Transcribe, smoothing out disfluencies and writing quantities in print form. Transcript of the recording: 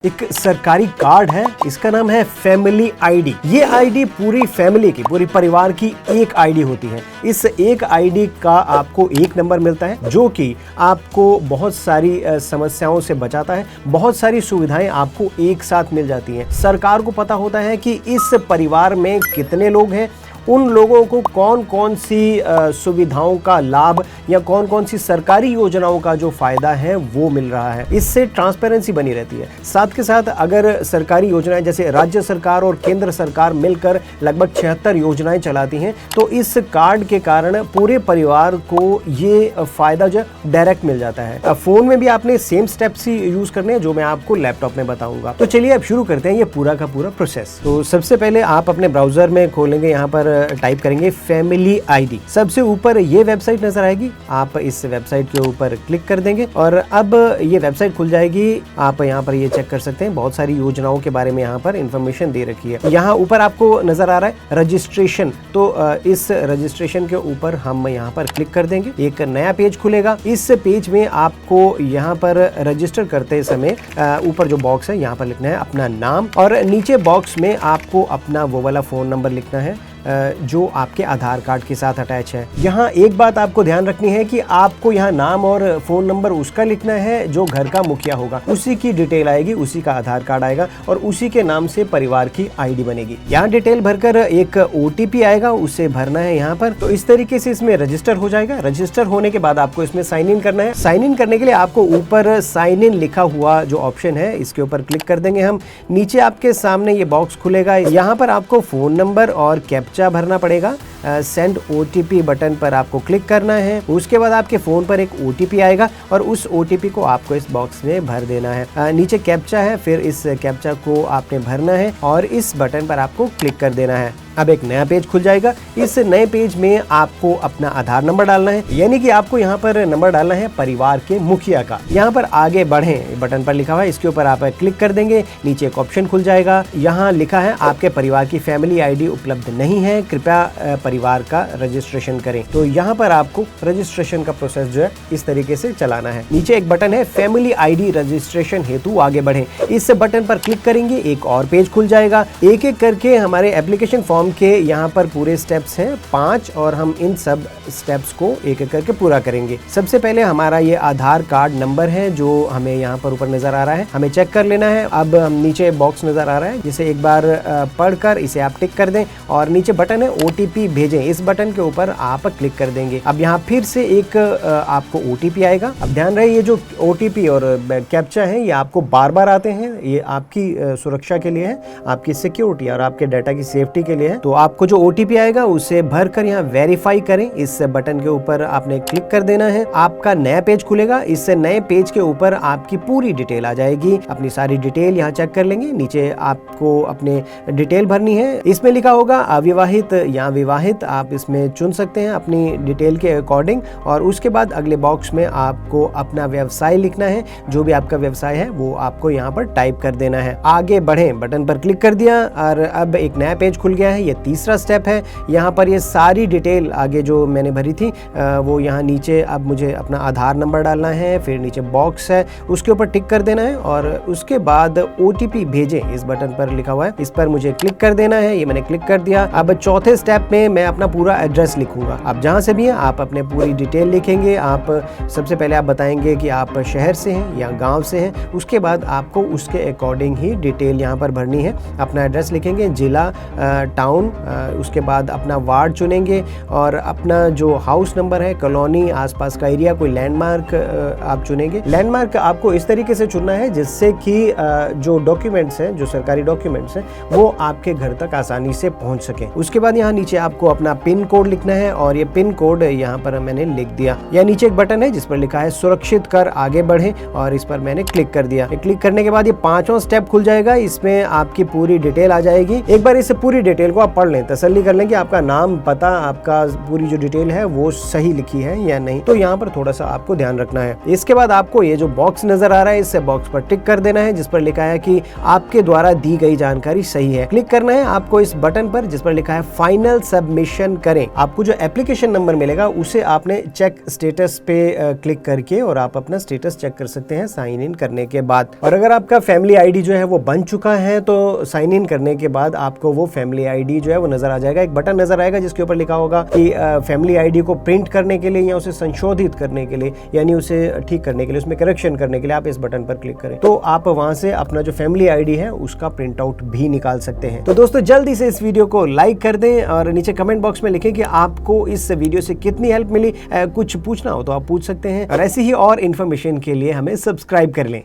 एक सरकारी कार्ड है, इसका नाम है फैमिली आईडी। ये आईडी पूरी फैमिली की, पूरी परिवार की एक आईडी होती है। इस एक आईडी का आपको एक नंबर मिलता है जो कि आपको बहुत सारी समस्याओं से बचाता है। बहुत सारी सुविधाएं आपको एक साथ मिल जाती हैं। सरकार को पता होता है कि इस परिवार में कितने लोग हैं, उन लोगों को कौन कौन सी सुविधाओं का लाभ या कौन कौन सी सरकारी योजनाओं का जो फायदा है वो मिल रहा है। इससे ट्रांसपेरेंसी बनी रहती है। साथ के साथ अगर सरकारी योजनाएं जैसे राज्य सरकार और केंद्र सरकार मिलकर लगभग 76 योजनाएं चलाती हैं, तो इस कार्ड के कारण पूरे परिवार को ये फायदा जो डायरेक्ट मिल जाता है। फोन में भी आपने सेम स्टेप्स ही यूज करने हैं जो मैं आपको लैपटॉप में बताऊंगा। तो चलिए अब शुरू करते हैं ये पूरा का पूरा प्रोसेस। तो सबसे पहले आप अपने ब्राउजर में खोलेंगे, यहाँ पर टाइप करेंगे फैमिली आईडी। सबसे ऊपर ये वेबसाइट नजर आएगी, आप इस वेबसाइट के ऊपर क्लिक कर देंगे और अब ये वेबसाइट खुल जाएगी। आप यहाँ पर ये चेक कर सकते हैं, बहुत सारी योजनाओं के बारे में यहाँ पर इंफॉर्मेशन दे रखी है। यहाँ ऊपर आपको नजर आ रहा है रजिस्ट्रेशन, तो इस रजिस्ट्रेशन के ऊपर हम यहाँ पर क्लिक कर देंगे। एक नया पेज खुलेगा। इस पेज में आपको यहाँ पर रजिस्टर करते समय ऊपर जो बॉक्स है यहाँ पर लिखना है अपना नाम और नीचे बॉक्स में आपको अपना वो वाला फोन नंबर लिखना है जो आपके आधार कार्ड के साथ अटैच है। यहाँ एक बात आपको ध्यान रखनी है कि आपको यहाँ नाम और फोन नंबर उसका लिखना है जो घर का मुखिया होगा, उसी की डिटेल आएगी, उसी का आधार कार्ड आएगा और उसी के नाम से परिवार की आईडी बनेगी। यहाँ डिटेल भरकर एक OTP आएगा, उसे भरना है यहाँ पर। तो इस तरीके से इसमें रजिस्टर हो जाएगा। रजिस्टर होने के बाद आपको इसमें साइन इन करना है। साइन इन करने के लिए आपको ऊपर साइन इन लिखा हुआ जो ऑप्शन है इसके ऊपर क्लिक कर देंगे हम। नीचे आपके सामने ये बॉक्स खुलेगा, यहाँ पर आपको फोन नंबर और कैप्चा भरना पड़ेगा। सेंड OTP बटन पर आपको क्लिक करना है। उसके बाद आपके फोन पर एक OTP आएगा और उस OTP को आपको इस बॉक्स में भर देना है। नीचे कैप्चा है, फिर इस कैप्चा को आपने भरना है और इस बटन पर आपको क्लिक कर देना है। अब एक नया पेज खुल जाएगा। इस नए पेज में आपको अपना आधार नंबर डालना है, यानी कि आपको यहाँ पर नंबर डालना है परिवार के मुखिया का। यहाँ पर आगे बढ़ें बटन पर लिखा हुआ है, इसके ऊपर आप क्लिक कर देंगे। नीचे एक ऑप्शन खुल जाएगा, यहाँ लिखा है आपके परिवार की फैमिली आईडी उपलब्ध नहीं है, कृपया परिवार का रजिस्ट्रेशन करें। तो यहाँ पर आपको रजिस्ट्रेशन का प्रोसेस जो है इस तरीके से चलाना है। नीचे एक बटन है फैमिली आईडी रजिस्ट्रेशन हेतु आगे बढ़ें, इस बटन पर क्लिक करेंगे। एक और पेज खुल जाएगा। एक एक करके हमारे एप्लीकेशन फॉर्म के यहाँ पर पूरे स्टेप्स हैं 5 और हम इन सब स्टेप्स को एक एक करके पूरा करेंगे। सबसे पहले हमारा ये आधार कार्ड नंबर है जो हमें यहाँ पर ऊपर नजर आ रहा है, हमें चेक कर लेना है। अब हम नीचे बॉक्स नजर आ रहा है, जिसे एक बार पढ़कर इसे आप टिक कर दें और नीचे बटन है OTP भेजें, इस बटन के ऊपर आप क्लिक कर देंगे। अब यहाँ फिर से एक आपको OTP आएगा। अब ध्यान रहे ये जो OTP और कैप्चा है ये आपको बार बार आते हैं, ये आपकी सुरक्षा के लिए है, आपकी सिक्योरिटी और आपके डाटा की सेफ्टी के लिए है। तो आपको जो OTP आएगा उसे भरकर यहाँ वेरीफाई करें, इस बटन के ऊपर आपने क्लिक कर देना है। आपका नया पेज खुलेगा। इस नए पेज के ऊपर आपकी पूरी डिटेल आ जाएगी। अपनी सारी डिटेल यहाँ चेक कर लेंगे। नीचे आपको अपने डिटेल भरनी है। इसमें लिखा होगा अविवाहित या विवाहित, आप इसमें चुन सकते हैं अपनी डिटेल के अकॉर्डिंग। और उसके बाद अगले बॉक्स में आपको अपना व्यवसाय लिखना है, जो भी आपका व्यवसाय है वो आपको यहाँ पर टाइप कर देना है। आगे बढ़ें बटन पर क्लिक कर दिया और अब एक नया पेज खुल गया है। ये तीसरा स्टेप है। यहाँ पर ये सारी डिटेल आगे जो मैंने भरी थी वो यहाँ नीचे अब मुझे अपना आधार नंबर डालना है, फिर नीचे बॉक्स है उसके ऊपर टिक कर देना है और उसके बाद OTP भेजें, इस बटन पर लिखा हुआ है, इस पर मुझे क्लिक कर देना है। ये मैंने क्लिक कर दिया। अब चौथे स्टेप में मैं अपना पूरा एड्रेस लिखूंगा। आप जहाँ से भी हैं आप अपने पूरी डिटेल लिखेंगे। आप सबसे पहले आप बताएंगे कि आप शहर से हैं या गाँव से हैं, उसके बाद आपको उसके अकॉर्डिंग ही डिटेल यहाँ पर भरनी है। अपना एड्रेस लिखेंगे, जिला, टाउन, उसके बाद अपना वार्ड चुनेंगे और अपना जो हाउस नंबर है, कॉलोनी, आसपास का एरिया, कोई लैंडमार्क आप चुनेंगे। लैंडमार्क आपको इस तरीके से चुनना है जिससे कि जो डॉक्यूमेंट्स हैं, जो सरकारी डॉक्यूमेंट्स हैं, वो आपके घर तक आसानी से पहुंच सके। उसके बाद यहाँ नीचे आपको अपना पिन कोड लिखना है और ये पिन कोड यहाँ पर मैंने लिख दिया। या नीचे एक बटन है जिस पर लिखा है सुरक्षित कर आगे बढ़े और इस पर मैंने क्लिक कर दिया। क्लिक करने के बाद ये 5वां स्टेप खुल जाएगा। इसमें आपकी पूरी डिटेल आ जाएगी। एक बार इस पूरी डिटेल को उसको आप पढ़ लें, तसल्ली कर लें कि आपका नाम, पता, आपका पूरी जो डिटेल है वो सही लिखी है या नहीं। तो यहाँ पर थोड़ा सा आपको ध्यान रखना है। इसके बाद आपको ये जो बॉक्स नजर आ रहा है, इससे बॉक्स पर टिक कर देना है जिस पर लिखा है कि आपके द्वारा दी गई जानकारी सही है। क्लिक करना है आपको इस बटन पर जिस पर लिखा है फाइनल सबमिशन करें। आपको जो एप्लीकेशन नंबर मिलेगा उसे आपने चेक स्टेटस पे क्लिक करके और आप अपना स्टेटस चेक कर सकते हैं साइन इन करने के बाद। और अगर आपका फैमिली आईडी जो है वो बन चुका है तो साइन इन करने के बाद आपको वो फैमिली आईडी जो है वो नजर आ जाएगा। एक बटन नजर आएगा जिसके ऊपर लिखा होगा कि फैमिली आईडी को प्रिंट करने के लिए या उसे संशोधित करने के लिए, यानी उसे ठीक करने के लिए, उसमें करेक्शन करने के लिए आप इस बटन पर क्लिक करें तो आप वहां से अपना जो फैमिली आईडी है उसका प्रिंट आउट भी निकाल सकते हैं। तो दोस्तों जल्दी से इस वीडियो को लाइक कर दें और नीचे कमेंट बॉक्स में लिखें कि आपको इस वीडियो से कितनी हेल्प मिली। कुछ पूछना हो तो आप पूछ सकते हैं और ऐसी ही और इन्फॉर्मेशन के लिए हमें सब्सक्राइब कर लें।